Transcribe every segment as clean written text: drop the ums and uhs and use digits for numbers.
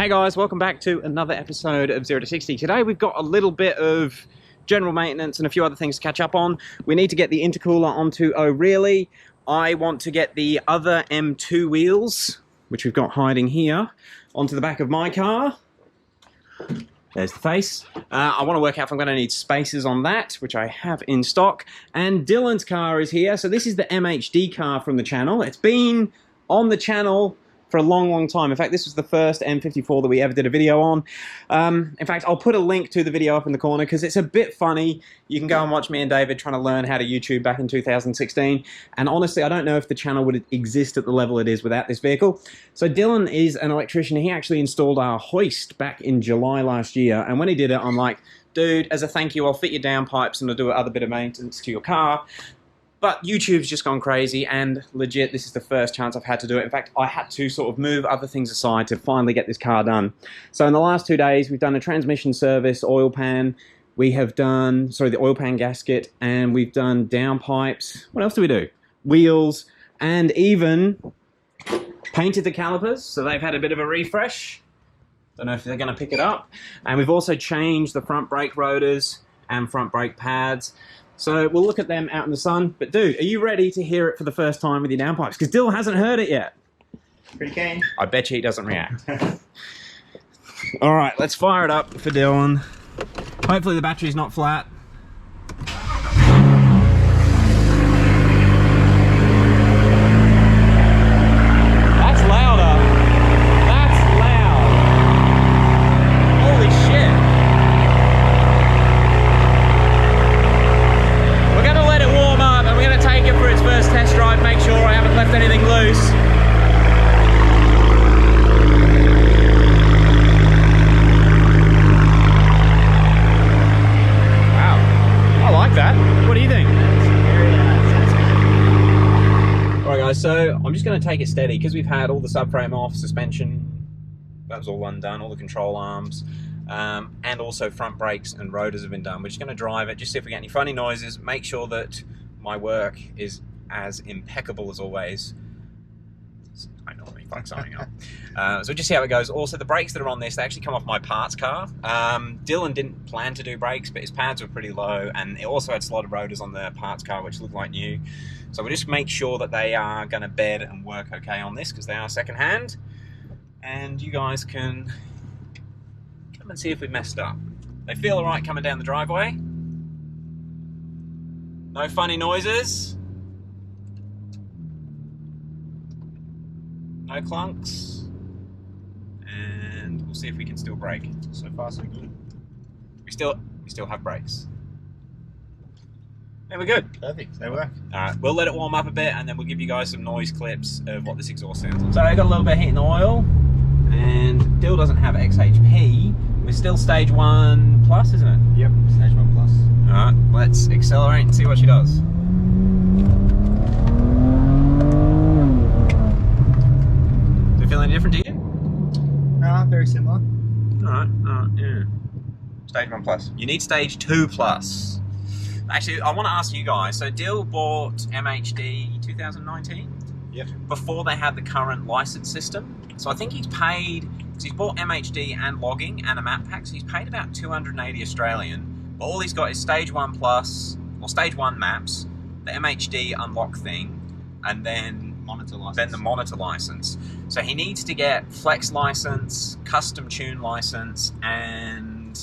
Hey guys, welcome back to another episode of 0 to 60. Today we've got a little bit of general maintenance and a few other things to catch up on. We need to get the intercooler onto O'Reilly. I want to get the other M2 wheels, which we've got hiding here, onto the back of my car. There's the face. I want to work out if I'm going to need spacers on that, which I have in stock. And Dylan's car is here. So this is the MHD car from the channel. It's been on the channel for a long time. In fact, this was the first N54 that we ever did a video on. In fact, I'll put a link to the video up in the corner because it's a bit funny. You can go and watch me and David trying to learn how to YouTube back in 2016. And honestly, I don't know if the channel would exist at the level it is without this vehicle. So Dylan is an electrician. He actually installed our hoist back in July last year. And when he did it, I'm like, dude, as a thank you, I'll fit your downpipes and I'll do another bit of maintenance to your car. But YouTube's just gone crazy, and legit, this is the first chance I've had to do it. In fact, I had to sort of move other things aside to finally get this car done. So in the last 2 days, we've done a transmission service, oil pan, we have done, the oil pan gasket, and we've done downpipes. What else do we do? Wheels, and even painted the calipers, so they've had a bit of a refresh. Don't know if they're going to pick it up. And we've also changed the front brake rotors and front brake pads. So we'll look at them out in the sun. But dude, are you ready to hear it for the first time with your downpipes? Because Dill hasn't heard it yet. Pretty keen. I bet you he doesn't react. All right, let's fire it up for Dylan. Hopefully the battery's not flat. That's louder. That's loud. Holy shit. Take it for its first test drive, make sure I haven't left anything loose. Wow, I like that. What do you think? Alright guys, so I'm just going to take it steady because we've had all the subframe off, suspension, that was all undone, all the control arms, and also front brakes and rotors have been done. We're just going to drive it, just see if we get any funny noises, make sure that my work is as impeccable as always. I normally fuck something up. So just see how it goes. Also, the brakes that are on this, they actually come off my parts car. Dylan didn't plan to do brakes, but his pads were pretty low, and it also had slotted rotors on the parts car, which looked like new. So we'll just make sure that they are going to bed and work okay on this, because they are second hand. And you guys can come and see if we messed up. They feel alright coming down the driveway. No funny noises. No clunks. And we'll see if we can still brake. So far so good. We still have brakes. Yeah, we're good. Perfect, they work. Alright, we'll let it warm up a bit and then we'll give you guys some noise clips of what this exhaust sounds like. So I got a little bit of heat in the oil, and Dill doesn't have XHP. We're still stage 1 plus, isn't it? Yep, stage 1 plus. Alright, let's accelerate and see what she does. Does it feel any different to you? Nah, very similar. Alright, yeah. Stage 1 plus. You need stage 2 plus. Actually, I want to ask you guys, so Dill bought MHD 2019? Yep. Before they had the current license system. So I think he's paid, because he's bought MHD and logging and a map pack, so he's paid about 280 Australian. But all he's got is stage 1 plus, or stage 1 maps, the MHD unlock thing, and then the monitor license. So he needs to get flex license, custom tune license, and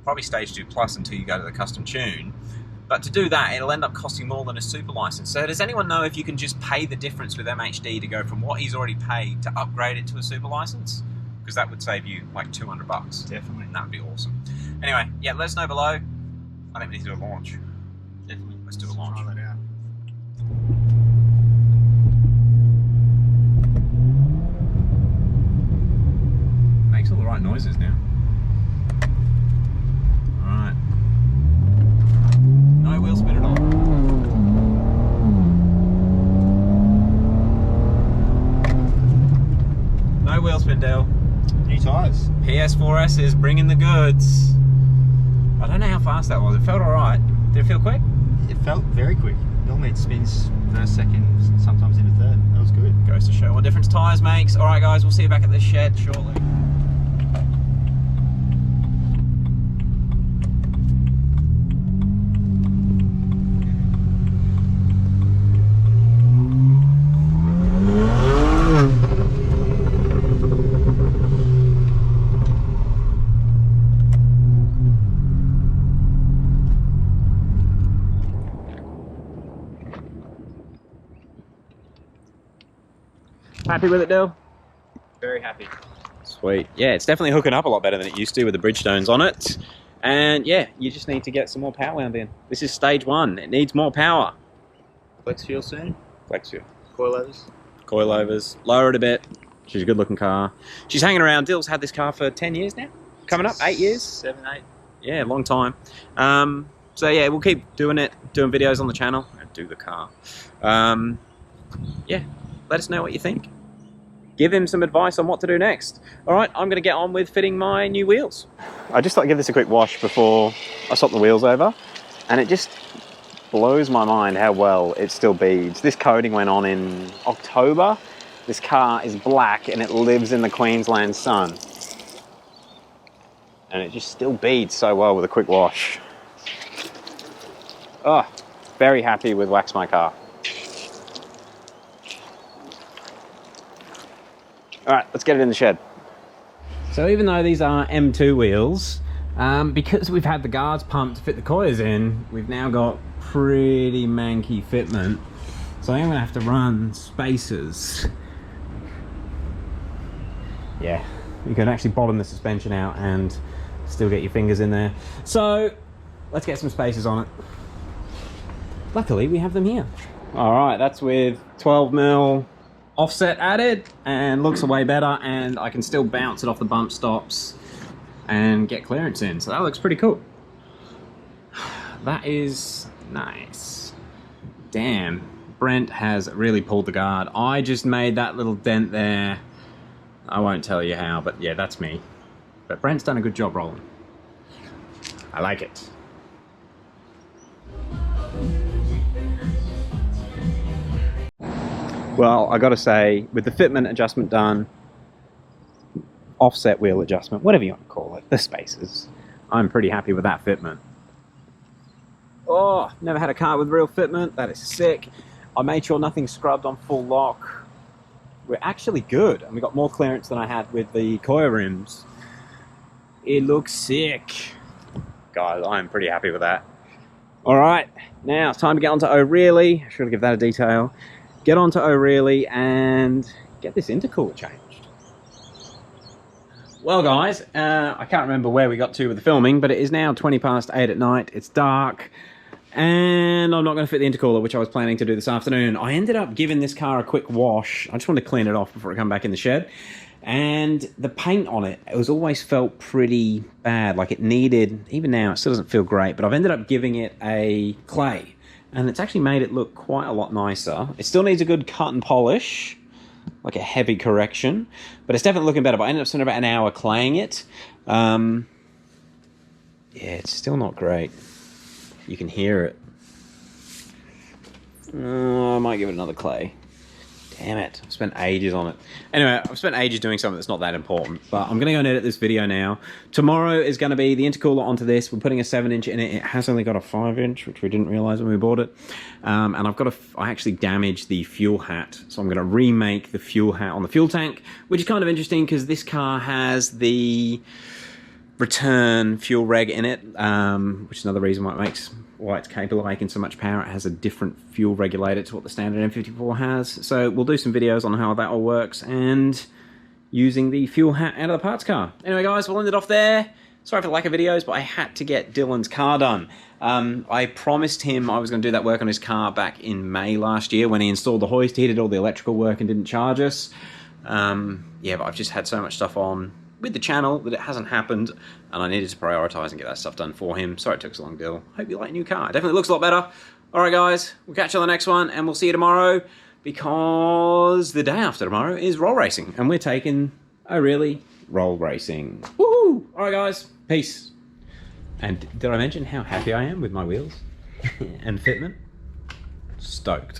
probably stage 2 plus until you go to the custom tune. But to do that, it'll end up costing more than a super license. So does anyone know if you can just pay the difference with MHD to go from what he's already paid to upgrade it to a super license? Because that would save you like 200 bucks. Definitely. And that would be awesome. Anyway, yeah, let us know below. I think we need to do a launch. Definitely. Let's do a launch. Try that out. Makes all the right noises now. Alright. No wheel spin at all. No wheel spin, Dale. New tyres. PS4S is bringing the goods. I don't know how fast that was. It felt alright. Did it feel quick? It felt very quick. Normally it spins First, second, sometimes even third. That was good. Goes to show what difference tyres makes. All right, guys, we'll see you back at the shed shortly. Happy with it, Dill? Very happy. Sweet. Yeah, it's definitely hooking up a lot better than it used to with the Bridgestones on it. And yeah, you just need to get some more power wound in. This is stage 1. It needs more power. Flex fuel soon. Flex fuel. Coilovers. Coilovers. Lower it a bit. She's a good looking car. She's hanging around. Dill's had this car for 10 years now. Coming up, 8 years? 7, 8. Yeah, long time. So yeah, we'll keep doing it, doing videos on the channel. And do the car. Yeah, let us know what you think. Give him some advice on what to do next. All right, I'm going to get on with fitting my new wheels. I just thought I'd give this a quick wash before I swap the wheels over, and it just blows my mind how well it still beads. This coating went on in October. This car is black and it lives in the Queensland sun. And it just still beads so well with a quick wash. Oh, very happy with Wax My Car. All right, let's get it in the shed. So even though these are M2 wheels, because we've had the guards pumped to fit the coils in, we've now got pretty manky fitment. So I'm gonna have to run spacers. Yeah, you can actually bottom the suspension out and still get your fingers in there. So let's get some spacers on it. Luckily, we have them here. All right, that's with 12mm offset added and looks way better, and I can still bounce it off the bump stops and get clearance in. So that looks pretty cool. That is nice. Damn, Brent has really pulled the guard. I just made that little dent there. I won't tell you how, but yeah, that's me. But Brent's done a good job rolling. I like it. Well, I gotta say, with the fitment adjustment done, offset wheel adjustment, whatever you want to call it, the spacers, I'm pretty happy with that fitment. Oh, never had a car with real fitment. That is sick. I made sure nothing's scrubbed on full lock. We're actually good, and we got more clearance than I had with the coil rims. It looks sick. Guys, I'm pretty happy with that. All right, now it's time to get onto O'Reilly. I should give that a detail. Get onto O'Reilly and get this intercooler changed. Well guys, I can't remember where we got to with the filming, but it is now 20 past 8 at night. It's dark, and I'm not going to fit the intercooler, which I was planning to do this afternoon. I ended up giving this car a quick wash. I just wanted to clean it off before I come back in the shed. And the paint on it, it was always felt pretty bad. Like it needed, even now it still doesn't feel great, but I've ended up giving it a clay. And it's actually made it look quite a lot nicer. It still needs a good cut and polish, like a heavy correction, but it's definitely looking better. But I ended up spending about an hour claying it. Yeah, it's still not great. You can hear it. I might give it another clay. Damn it, I've spent ages on it. Anyway, I've spent ages doing something that's not that important, but I'm gonna go and edit this video now. Tomorrow is gonna be the intercooler onto this. We're putting a 7-inch in it. It has only got a 5-inch, which we didn't realize when we bought it. And I actually damaged the fuel hat, so I'm gonna remake the fuel hat on the fuel tank, which is kind of interesting because this car has the return fuel reg in it, which is another reason why it's capable of making so much power. It has a different fuel regulator to what the standard N54 has. So we'll do some videos on how that all works and using the fuel hat out of the parts car. Anyway guys, we'll end it off there. Sorry for the lack of videos, but I had to get Dylan's car done. I promised him I was going to do that work on his car back in May last year when he installed the hoist. He did all the electrical work and didn't charge us. Yeah, but I've just had so much stuff on with the channel that it hasn't happened, and I needed to prioritize and get that stuff done for him. Sorry it took so long, Dill. Hope you like a new car. It definitely looks a lot better. Alright guys, we'll catch you on the next one, and we'll see you tomorrow, because the day after tomorrow is roll racing, and we're taking O'Reilly roll racing. Woohoo! Alright guys, peace. And did I mention how happy I am with my wheels and fitment? Stoked.